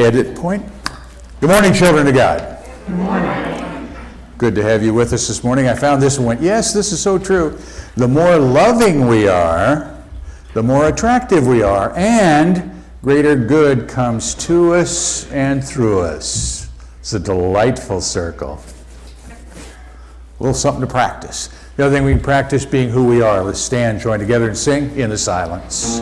Edit point. Good morning, children of God. Good morning. Good to have you with us this morning. I found this and went, yes, this is so true. The more loving we are, the more attractive we are, and greater good comes to us and through us. It's a delightful circle. A little something to practice. The other thing we can practice being who we are. Let's stand, join together, and sing in the silence.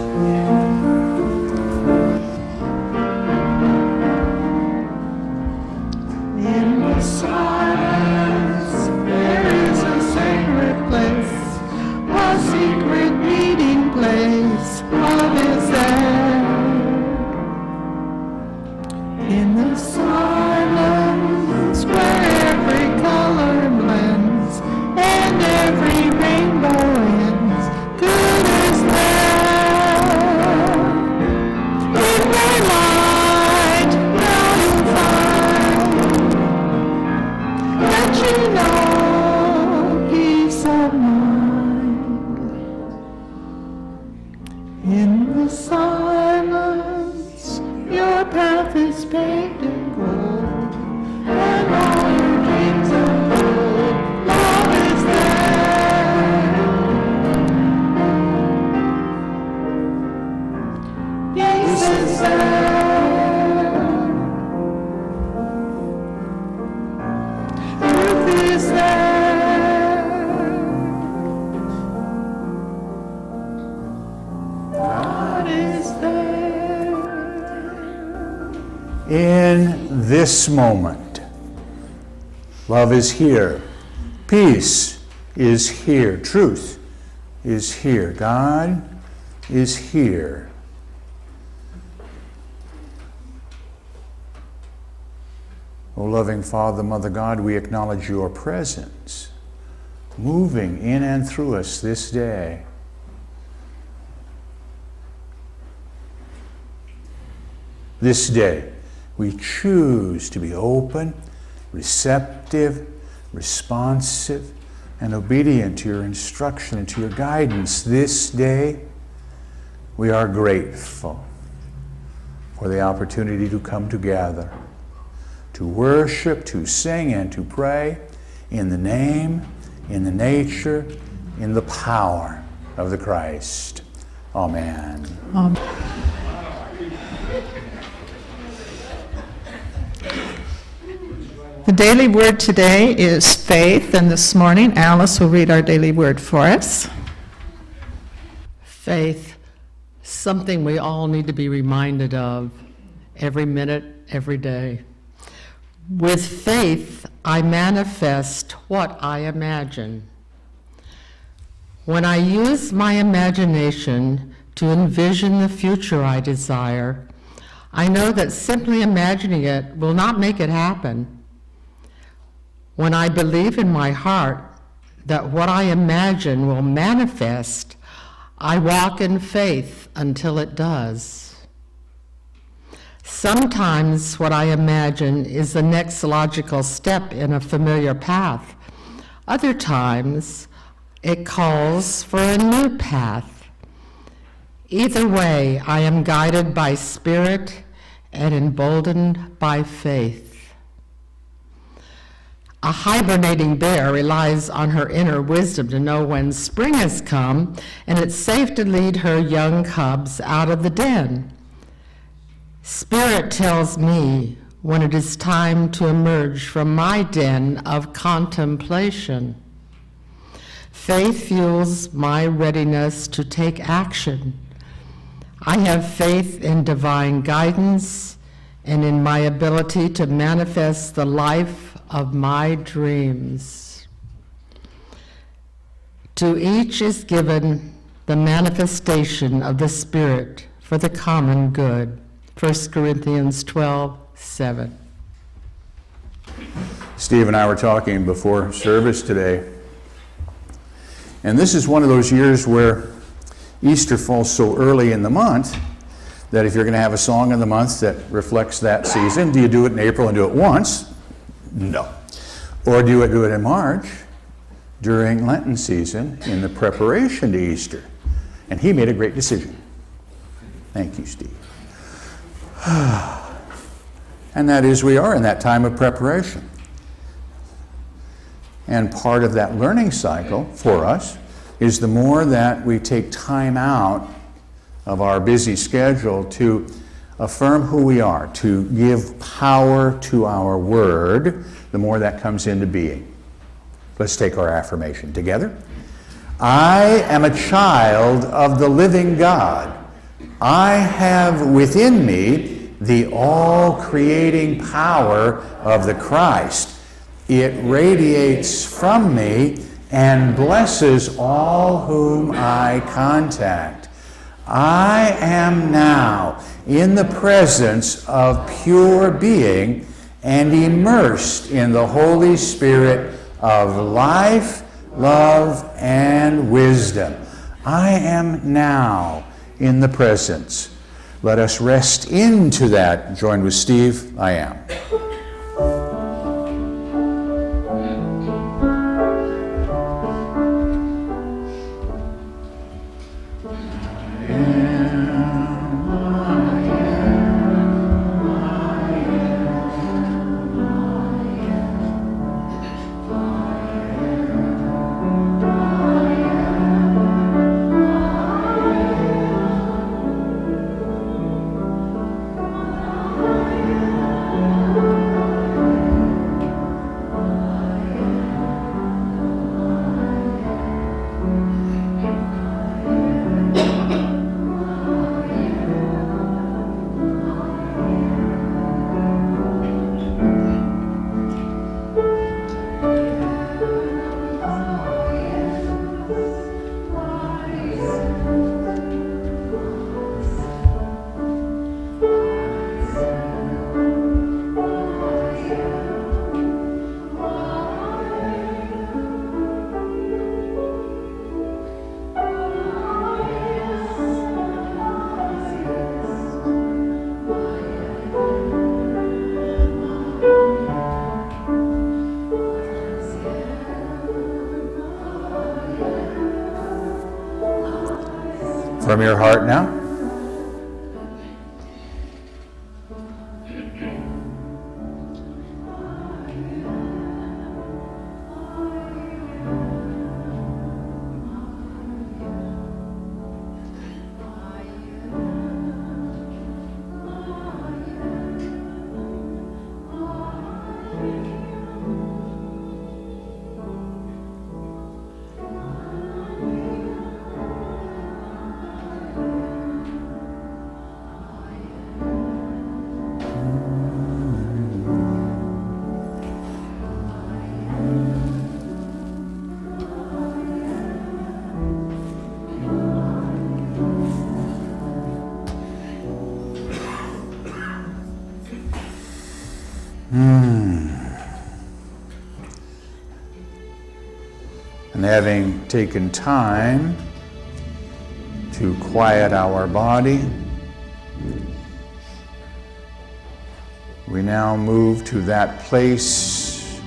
In this moment, love is here, peace is here, truth is here, God is here. O loving Father, Mother God, we acknowledge your presence, moving in and through us this day. This day, we choose to be open, receptive, responsive, and obedient to your instruction and to your guidance. This day, we are grateful for the opportunity to come together, to worship, to sing, and to pray in the name, in the nature, in the power of the Christ. Amen. The daily word today is faith, and this morning Alice will read our daily word for us. Faith, something we all need to be reminded of every minute, every day. With faith, I manifest what I imagine. When I use my imagination to envision the future I desire, I know that simply imagining it will not make it happen. When I believe in my heart that what I imagine will manifest, I walk in faith until it does. Sometimes what I imagine is the next logical step in a familiar path. Other times, it calls for a new path. Either way, I am guided by spirit and emboldened by faith. A hibernating bear relies on her inner wisdom to know when spring has come and it's safe to lead her young cubs out of the den. Spirit tells me when it is time to emerge from my den of contemplation. Faith fuels my readiness to take action. I have faith in divine guidance and in my ability to manifest the life of my dreams. To each is given the manifestation of the Spirit for the common good. 1 Corinthians 12:7. Steve and I were talking before service today, and this is one of those years where Easter falls so early in the month that if you're going to have a song in the month that reflects that season, do you do it in April and do it once? No. Or do you do it in March during Lenten season in the preparation to Easter? And he made a great decision. Thank you, Steve. And that is, we are in that time of preparation. And part of that learning cycle for us is the more that we take time out of our busy schedule to affirm who we are, to give power to our word, the more that comes into being. Let's take our affirmation together. I am a child of the living God. I have within me the all-creating power of the Christ. It radiates from me and blesses all whom I contact. I am now in the presence of pure being and immersed in the Holy Spirit of life, love, and wisdom. I am now in the presence. Let us rest into that. Join with Steve. I am. From your heart now. And having taken time to quiet our body, we now move to that place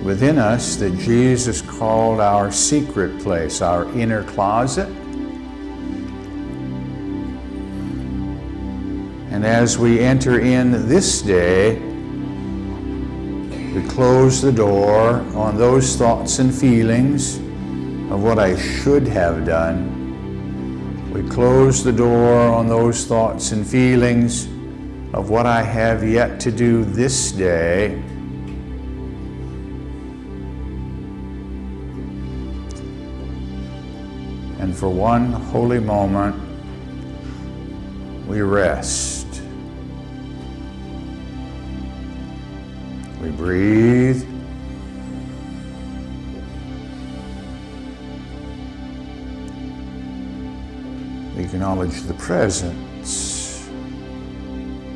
within us that Jesus called our secret place, our inner closet. And as we enter in this day, we close the door on those thoughts and feelings of what I should have done. We close the door on those thoughts and feelings of what I have yet to do this day. And for one holy moment, we rest. We breathe. We acknowledge the presence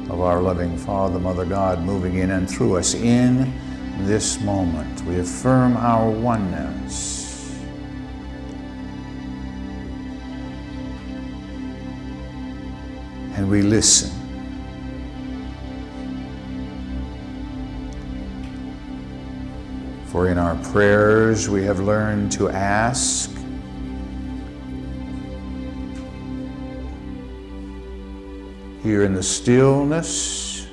of our loving Father, Mother God, moving in and through us in this moment. We affirm our oneness. And we listen. For in our prayers we have learned to ask, here in the stillness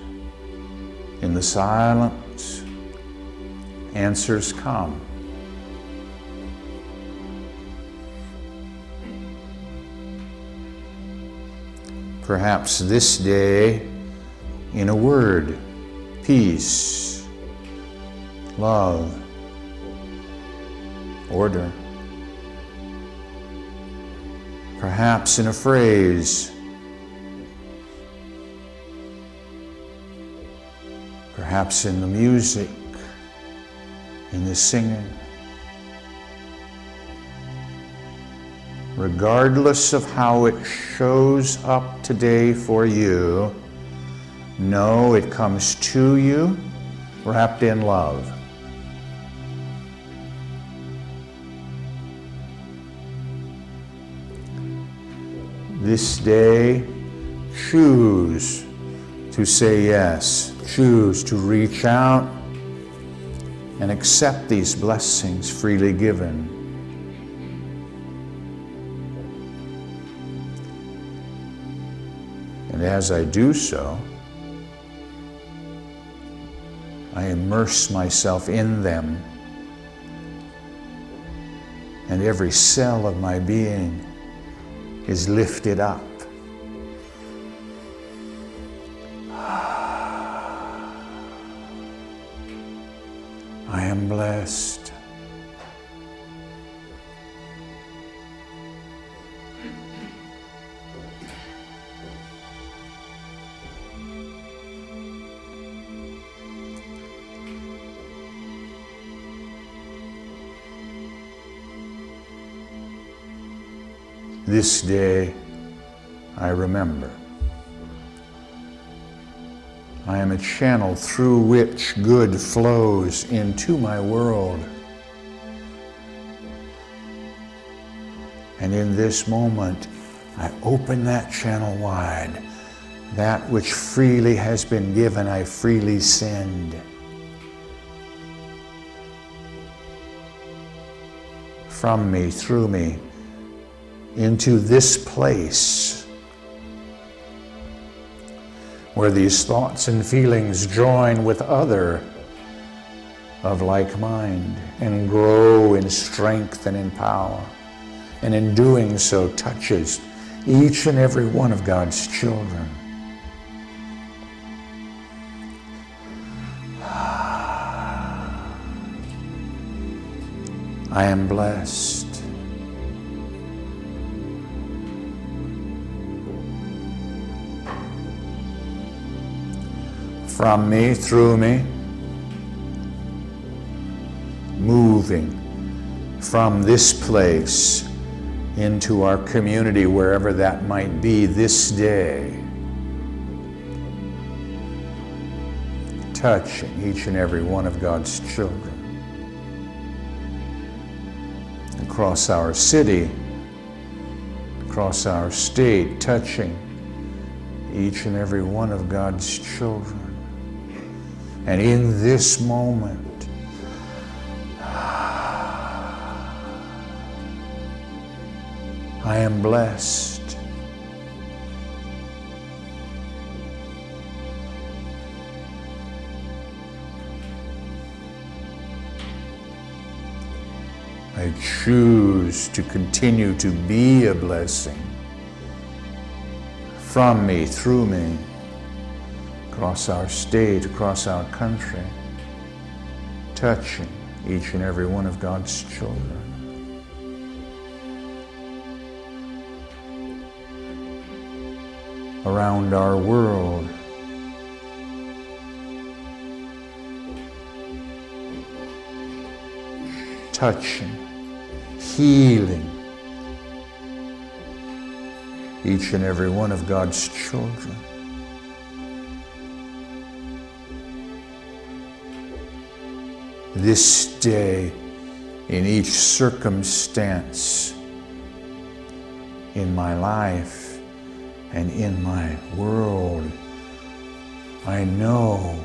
In the silence, answers come. Perhaps this day, in a word, peace, love, order. Perhaps in a phrase, perhaps in the music, in the singing. Regardless of how it shows up today for you, know it comes to you wrapped in love. This day, choose to say yes. Choose to reach out and accept these blessings freely given. And as I do so, I immerse myself in them, and every cell of my being is lifted up. I am blessed. This day I remember. I am a channel through which good flows into my world. And in this moment, I open that channel wide. That which freely has been given, I freely send. From me, through me, into this place where these thoughts and feelings join with other of like mind and grow in strength and in power, and in doing so touches each and every one of God's children. I am blessed. From me, through me, moving from this place into our community, wherever that might be this day, touching each and every one of God's children. Across our city, across our state, touching each and every one of God's children. And in this moment, I am blessed. I choose to continue to be a blessing from me, through me, across our state, across our country, touching each and every one of God's children. Around our world, touching, healing each and every one of God's children. This day, in each circumstance in my life and in my world, I know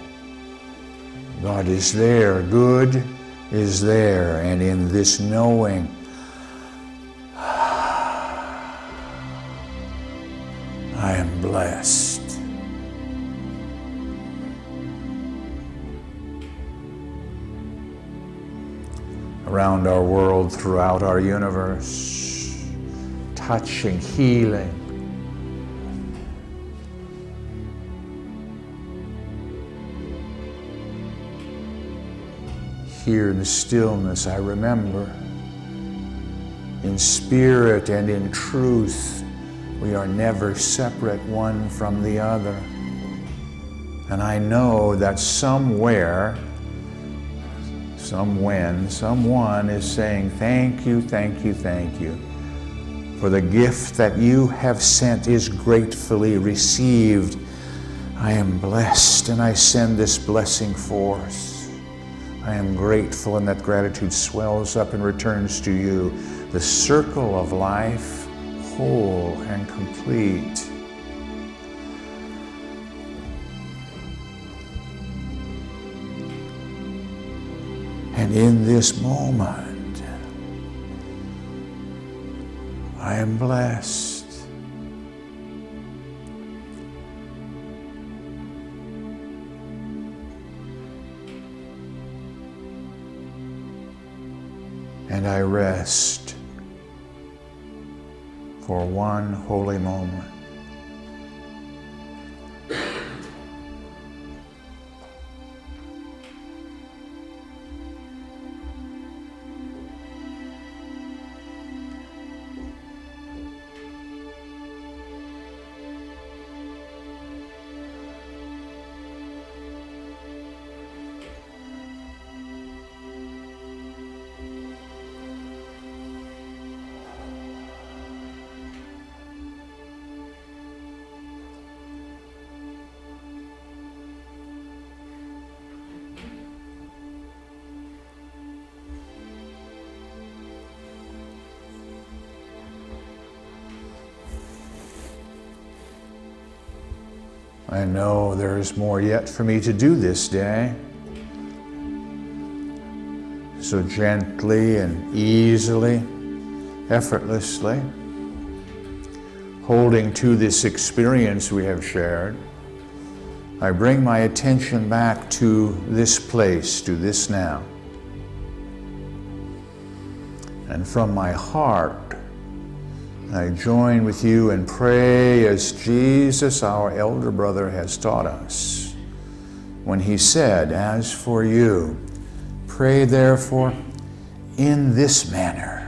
God is there, good is there, and in this knowing, I am blessed. around our world, throughout our universe, touching, healing. Here in the stillness, I remember, in spirit and in truth, we are never separate one from the other. And I know that somewhere, someone is saying, thank you, thank you, thank you. For the gift that you have sent is gratefully received. I am blessed, and I send this blessing forth. I am grateful, and that gratitude swells up and returns to you. The circle of life, whole and complete. And in this moment, I am blessed. And I rest for one holy moment. I know there is more yet for me to do this day. So gently and easily, effortlessly, holding to this experience we have shared, I bring my attention back to this place, to this now. And from my heart, I join with you and pray as Jesus, our elder brother, has taught us when he said, "As for you, pray therefore in this manner."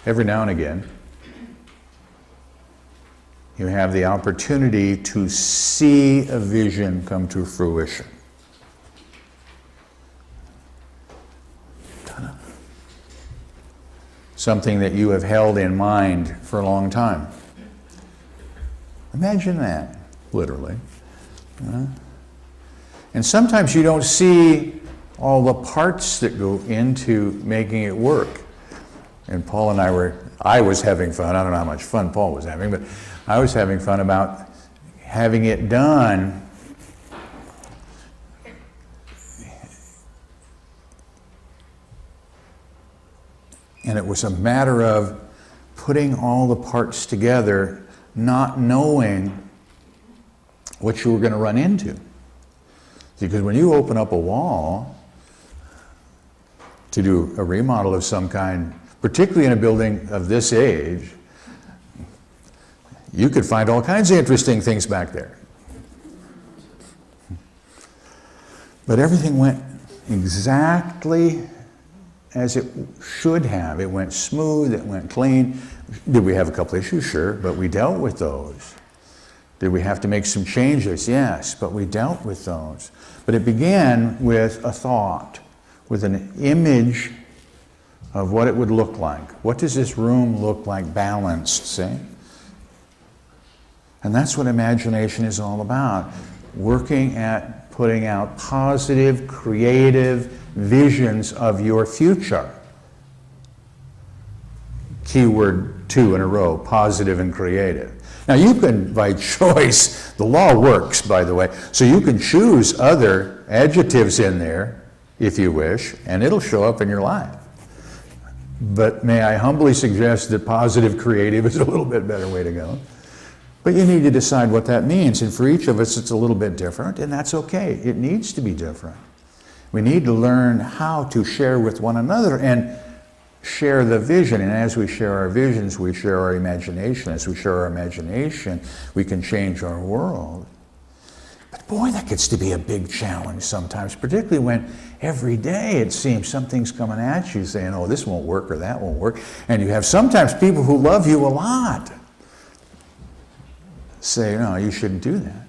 Every now and again, you have the opportunity to see a vision come to fruition. Something that you have held in mind for a long time. Imagine that, literally. And sometimes you don't see all the parts that go into making it work. And Paul and I was having fun. I don't know how much fun Paul was having, but I was having fun about having it done. And it was a matter of putting all the parts together, not knowing what you were going to run into. Because when you open up a wall to do a remodel of some kind, particularly in a building of this age, you could find all kinds of interesting things back there. But everything went exactly as it should have. It went smooth, it went clean. Did we have a couple issues? Sure, but we dealt with those. Did we have to make some changes? Yes, but we dealt with those. But it began with a thought, with an image of what it would look like. What does this room look like balanced, see? And that's what imagination is all about. Working at putting out positive, creative visions of your future. Keyword 2 in a row, positive and creative. Now you can, by choice, the law works, by the way, so you can choose other adjectives in there, if you wish, and it'll show up in your life. But may I humbly suggest that positive creative is a little bit better way to go. But you need to decide what that means, and for each of us it's a little bit different, and that's okay. It needs to be different. We need to learn how to share with one another and share the vision. And as we share our visions, we share our imagination. As we share our imagination, we can change our world. But boy, that gets to be a big challenge sometimes, particularly when every day it seems something's coming at you saying, oh, this won't work or that won't work. And you have sometimes people who love you a lot say, no, you shouldn't do that.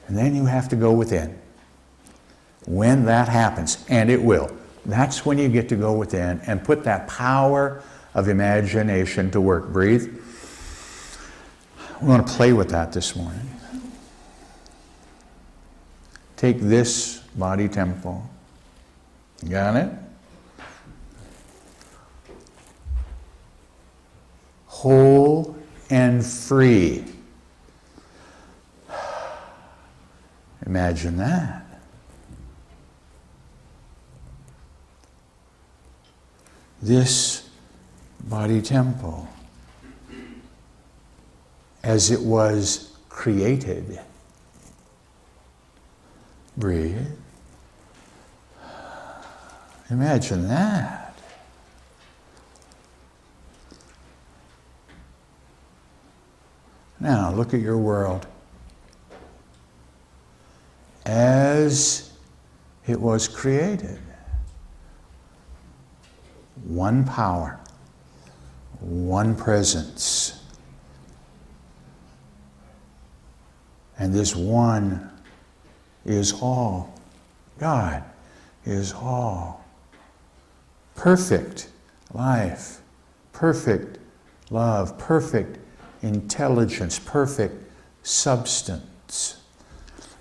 And then you have to go within. When that happens, and it will, that's when you get to go within and put that power of imagination to work. Breathe. We want to play with that this morning. Take this body temple. Got it? Whole and free. Imagine that. This body temple, as it was created. Breathe. Imagine that. Now, look at your world. As it was created. One power, one presence. And this one is all. God is all. Perfect life, perfect love, perfect intelligence, perfect substance.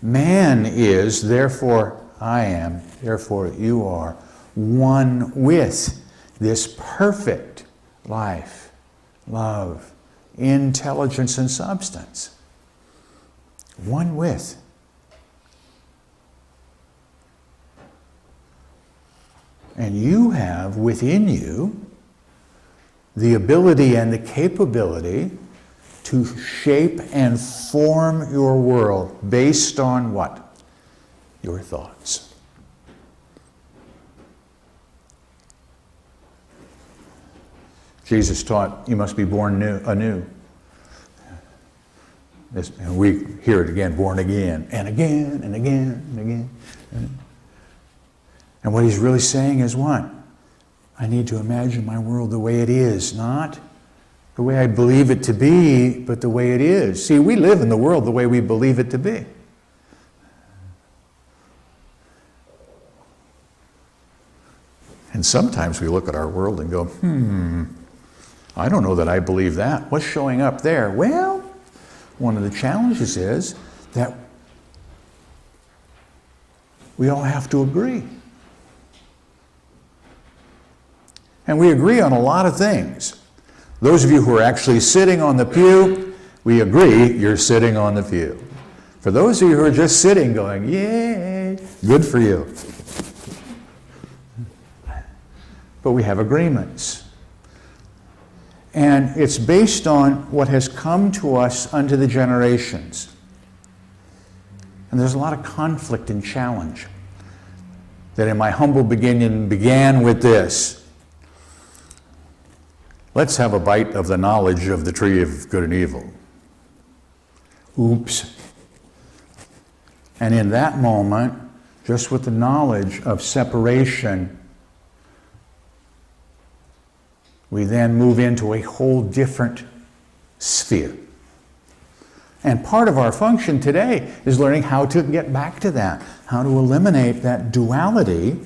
Man is, therefore I am, therefore you are, one with this perfect life, love, intelligence, and substance. One with. And you have within you the ability and the capability to shape and form your world based on what? Your thoughts. Jesus taught you must be born anew. And we hear it again, born again, and again, and again, and again. And what he's really saying is what? I need to imagine my world the way it is, not the way I believe it to be, but the way it is. See, we live in the world the way we believe it to be. And sometimes we look at our world and go, I don't know that I believe that. What's showing up there? Well, one of the challenges is that we all have to agree. And we agree on a lot of things. Those of you who are actually sitting on the pew, we agree you're sitting on the pew. For those of you who are just sitting going, yay, good for you. But we have agreements. And it's based on what has come to us unto the generations. And there's a lot of conflict and challenge that in my humble beginning began with this. Let's have a bite of the knowledge of the tree of good and evil. Oops. And in that moment, just with the knowledge of separation, we then move into a whole different sphere. And part of our function today is learning how to get back to that, how to eliminate that duality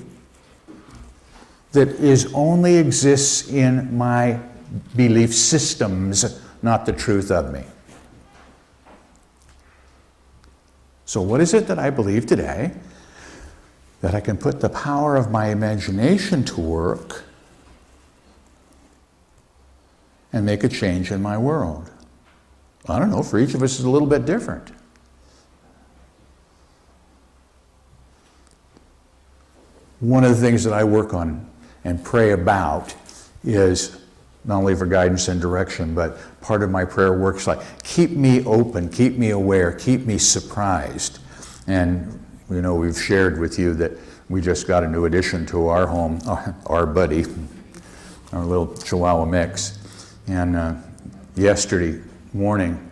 that only exists in my belief systems, not the truth of me. So what is it that I believe today? That I can put the power of my imagination to work and make a change in my world. I don't know, for each of us is a little bit different. One of the things that I work on and pray about is not only for guidance and direction, but part of my prayer works like, keep me open, keep me aware, keep me surprised. And you know, we've shared with you that we just got a new addition to our home, our buddy, our little Chihuahua mix. And yesterday morning,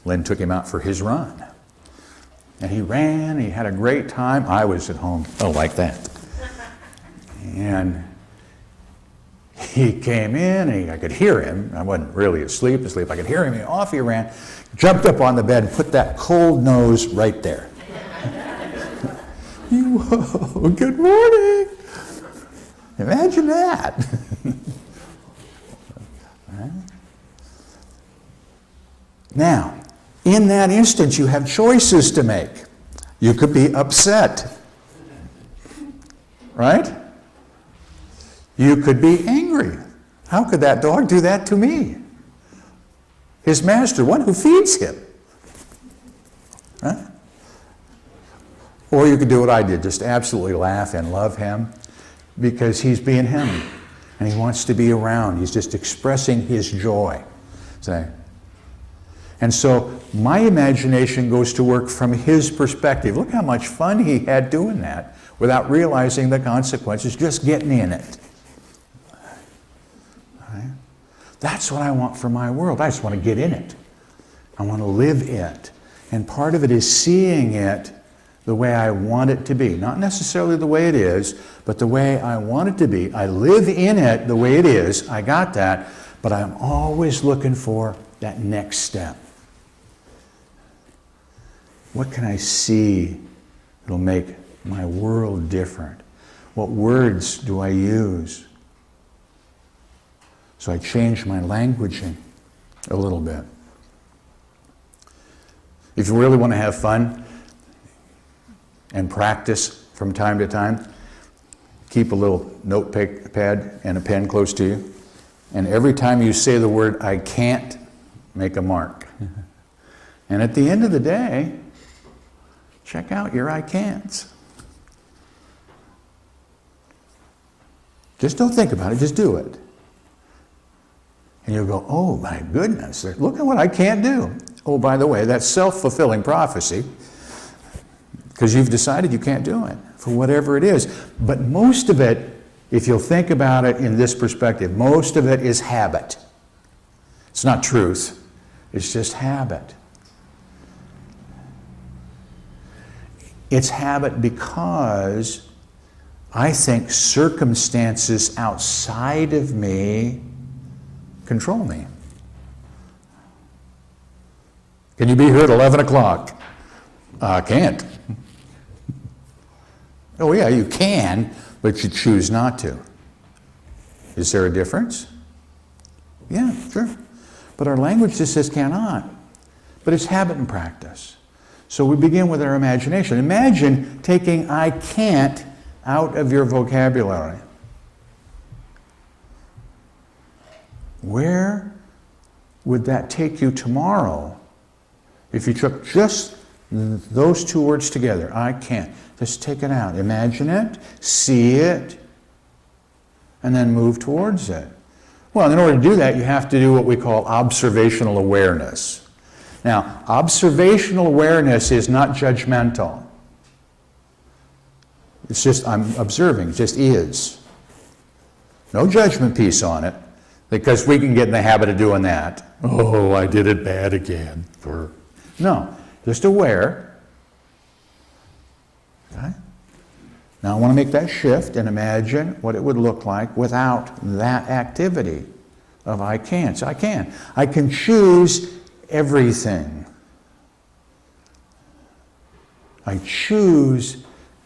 Lynn took him out for his run. And he ran, he had a great time. I was at home, like that. And he came in, and I could hear him. I wasn't really asleep. I could hear him. Off he ran, jumped up on the bed, and put that cold nose right there. Whoa, good morning. Imagine that. Now, in that instance, you have choices to make. You could be upset, right? You could be angry. How could that dog do that to me? His master, one who feeds him. Right? Or you could do what I did, just absolutely laugh and love him because he's being him and he wants to be around. He's just expressing his joy. Say. And so my imagination goes to work from his perspective. Look how much fun he had doing that without realizing the consequences, just getting in it. Right? That's what I want for my world. I just want to get in it. I want to live it. And part of it is seeing it the way I want it to be. Not necessarily the way it is, but the way I want it to be. I live in it the way it is. I got that. But I'm always looking for that next step. What can I see that'll make my world different? What words do I use? So I change my languaging a little bit. If you really want to have fun and practice from time to time, keep a little notepad and a pen close to you. And every time you say the word, I can't, make a mark. And at the end of the day, check out your I can'ts. Just don't think about it, just do it. And you'll go, oh my goodness, look at what I can't do. Oh, by the way, that's self-fulfilling prophecy because you've decided you can't do it for whatever it is. But most of it, if you'll think about it in this perspective, most of it is habit. It's not truth, it's just habit. It's habit because I think circumstances outside of me control me. Can you be here at 11 o'clock? I can't. Oh yeah, you can, but you choose not to. Is there a difference? Yeah, sure. But our language just says cannot. But it's habit and practice. So we begin with our imagination. Imagine taking I can't out of your vocabulary. Where would that take you tomorrow if you took just those two words together? I can't. Just take it out. Imagine it, see it, and then move towards it. Well, in order to do that, you have to do what we call observational awareness. Now, observational awareness is not judgmental. It's just, I'm observing, it just is. No judgment piece on it, because we can get in the habit of doing that. Oh, I did it bad again. No, just aware. Okay? Now I want to make that shift and imagine what it would look like without that activity of I can't. So I can. I can choose everything. I choose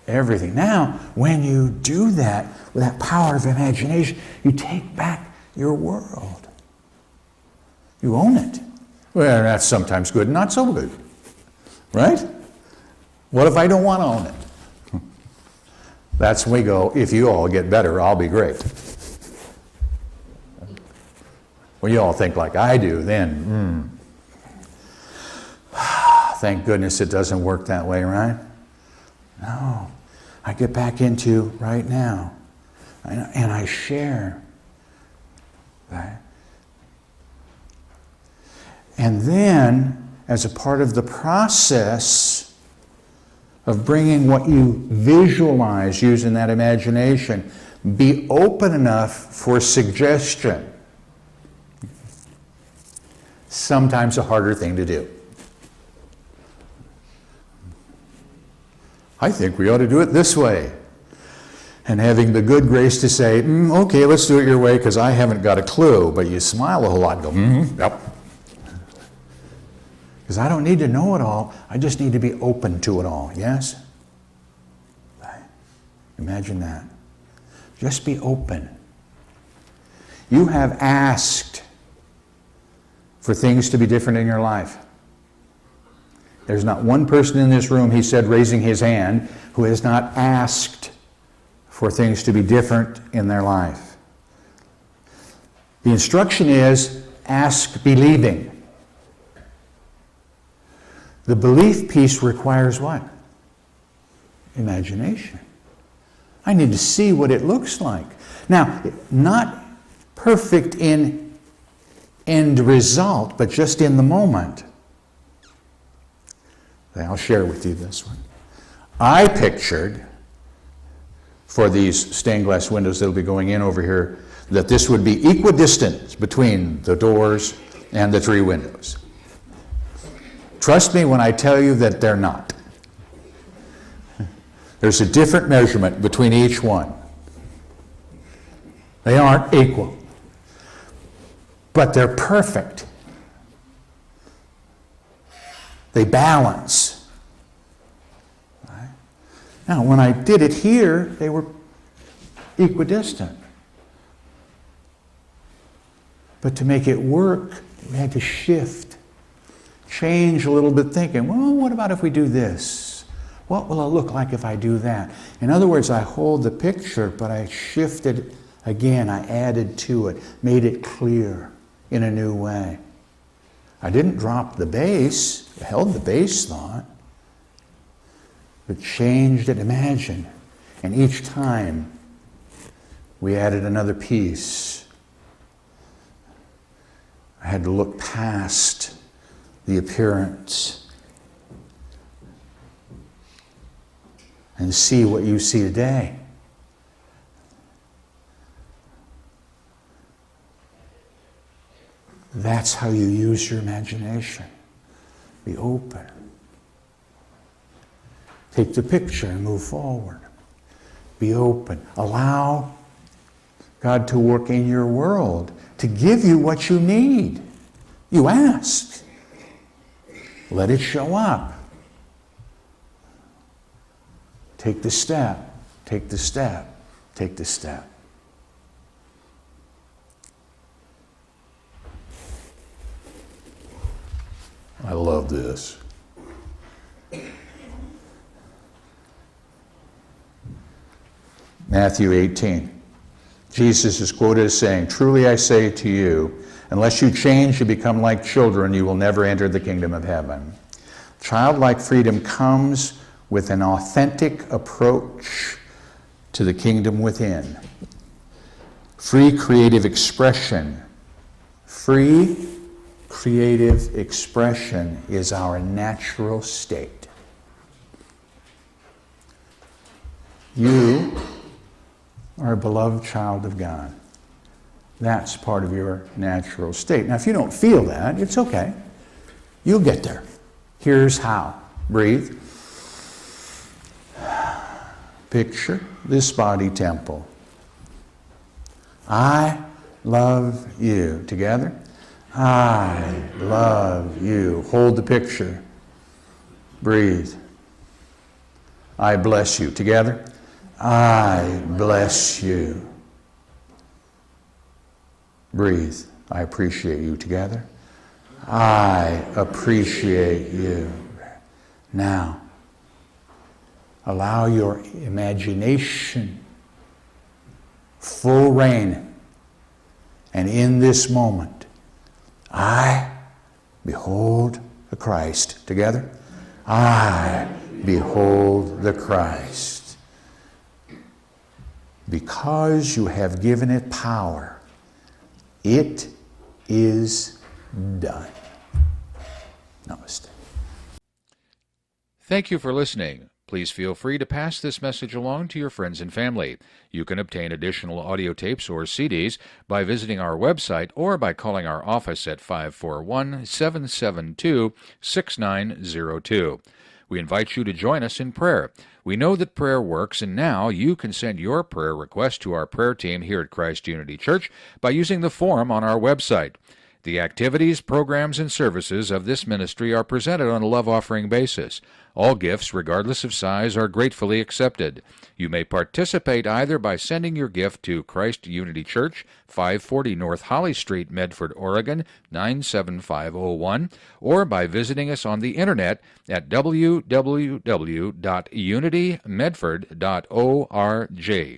everything. Now, when you do that with that power of imagination, you take back your world. You own it. Well, that's sometimes good and not so good. Right? What if I don't want to own it? That's when we go, if you all get better, I'll be great. When you all think like I do, then, thank goodness it doesn't work that way, right? No. I get back into right now, and I share. Right? And then, as a part of the process of bringing what you visualize using that imagination, be open enough for suggestion. Sometimes a harder thing to do. I think we ought to do it this way. And having the good grace to say, okay, let's do it your way because I haven't got a clue. But you smile a whole lot and go, yep. Because I don't need to know it all. I just need to be open to it all. Yes? Imagine that. Just be open. You have asked for things to be different in your life. There's not one person in this room, he said, raising his hand, who has not asked for things to be different in their life. The instruction is, ask believing. The belief piece requires what? Imagination. I need to see what it looks like. Now, not perfect in end result, but just in the moment. I'll share with you this one. I pictured, for these stained glass windows that will be going in over here, that this would be equidistant between the doors and the 3 windows. Trust me when I tell you that they're not. There's a different measurement between each one. They aren't equal. But they're perfect. They balance. Right? Now, when I did it here, they were equidistant. But to make it work, we had to shift, change a little bit thinking, well, what about if we do this? What will it look like if I do that? In other words, I hold the picture, but I shifted again. I added to it, made it clear in a new way. I didn't drop the base, I held the base thought, but changed it, imagine. And each time we added another piece. I had to look past the appearance and see what you see today. That's how you use your imagination. Be open. Take the picture and move forward. Be open. Allow God to work in your world, to give you what you need. You asked. Let it show up. Take the step. Take the step. Take the step. I love this. Matthew 18. Jesus is quoted as saying, "Truly I say to you, unless you change and become like children, you will never enter the kingdom of heaven." Childlike freedom comes with an authentic approach to the kingdom within. Free creative expression. Free creative expression is our natural state. You are a beloved child of God. That's part of your natural state. Now, if you don't feel that, it's okay. You'll get there. Here's how. Breathe. Picture this body temple. I love you. Together. I love you. Hold the picture. Breathe. I bless you. Together. I bless you. Breathe. I appreciate you. Together. I appreciate you. Now, allow your imagination full reign. And in this moment, I behold the Christ. Together. I behold the Christ. Because you have given it power, it is done. Namaste. Thank you for listening. Please feel free to pass this message along to your friends and family. You can obtain additional audio tapes or CDs by visiting our website or by calling our office at 541-772-6902. We invite you to join us in prayer. We know that prayer works, and now you can send your prayer request to our prayer team here at Christ Unity Church by using the form on our website. The activities, programs, and services of this ministry are presented on a love offering basis. All gifts, regardless of size, are gratefully accepted. You may participate either by sending your gift to Christ Unity Church, 540 North Holly Street, Medford, Oregon, 97501, or by visiting us on the internet at www.unitymedford.org.